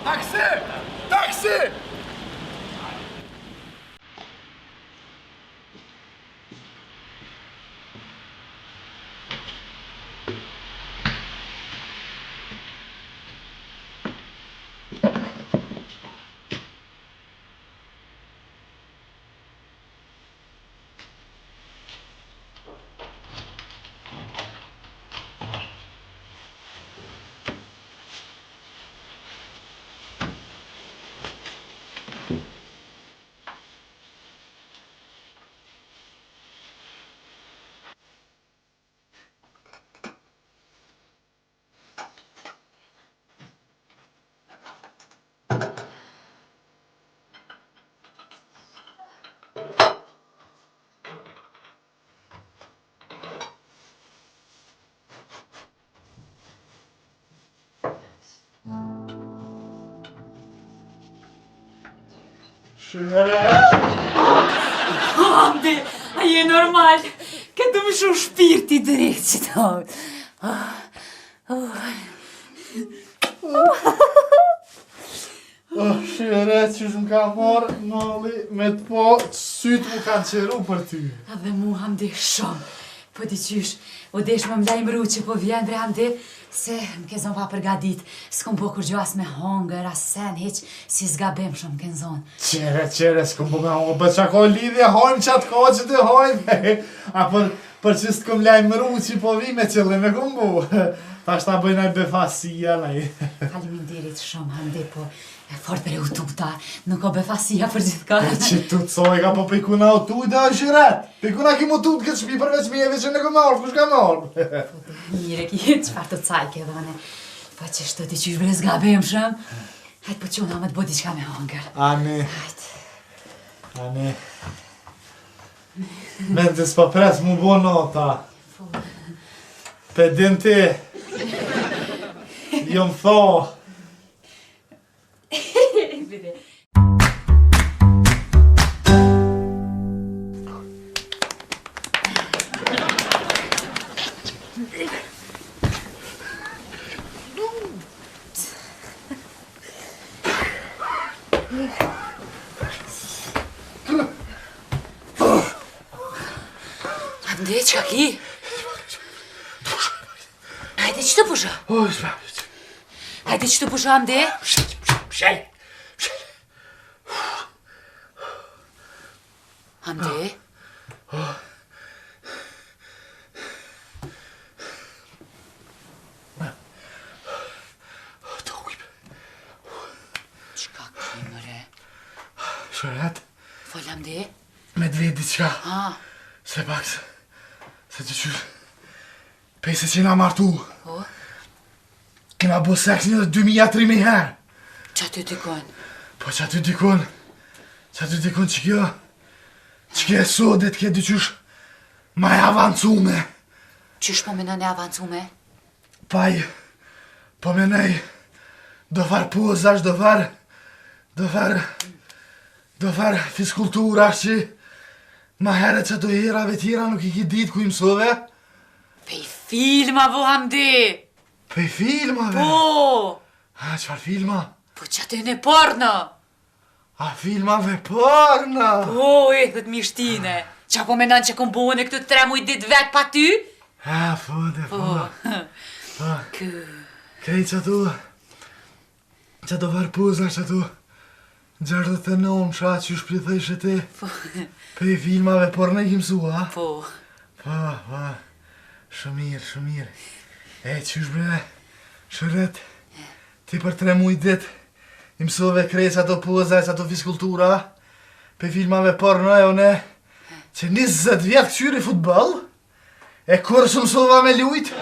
Taksi! Taksi! Hamdi, a je normal? Ka të më shumë shpirti drejt që të Shere, që shumë ka marrë, nalli, me të po, sytë mu kanë qeru për ty. Dhe mu, Hamdi, shumë. Po di qysh, o desh më mlajmëru që po vjen bre Hamdi, se më ke zonë pa përgadit, s'kom po kur gjo as me hongër, as sen, heq, si s'gabim shumë ke zonë. Qere, s'kom po me hongër, për që ka lidhje, hojmë qatë ka që të hojmë, a për që s'kom lajmëru që po vi me qëllim e kom bu, ta shta bëjnë aj befasia, nej. Faleminderit shumë, Hamdi, po fort për e u tuta, nuk o befasia për gjithë ka. Që tut soj ka po pikuna o tu dhe është i ret. Pikuna ki mu tut këtë shpi përveç mjeve që në ka marrë, kush ka marrë? Mire ki, qëfar të cajke dhone. Po që shto ti qysh bre s'gabim shumë. Hajtë po quna me të bodi qka me hongër. Ani. Hajtë. Ani. Mente s'pa pres mu bo nota. Pedin ti. Jom tho. Vide. Hamdi, qka ki? Hajde që të pusha? Hajde që të pusha, Hamdi? Pshel. Hamdi? Të ujbe. Qka ki, mëre? Shëret, Fol, Hamdi? me dvedi qka. Ha? Se pak se të qysh. Pej se që na martu. Po? Kena bo seks një 2000-3000 herë. Qa ty dikon? Po që aty dikon që kjo e sodet ke dyqysh ma e avancume. Qysh po menon e avancume? Paj, po menej, do far pozash, do far fiskultura që ma herët që ato herave tjera nuk i ki dit ku i mësove. Pej filma, vo Hamdi! Pej filmave? Po! A, qfar filma? Po që aty në porno! A, filmave porno? Po, e thët mishtine! Qa po menon që kom buën e këtu 3 muj dit vet pa ty? A, fode, Po. Po, Kë... krej që ato var pozash që ato 69 qa që ju shplithejsh e ti. Po... Pej filmave porno i kimsu, a? Po... Po, shumir. E, qysh bre, Shëret, ti për 3 muj dit, i mësove krejt ato poza, ato fiskultura, pe filmave porno e one, që 20 vjetë këqyri futbol, e kur së mësova me lujt,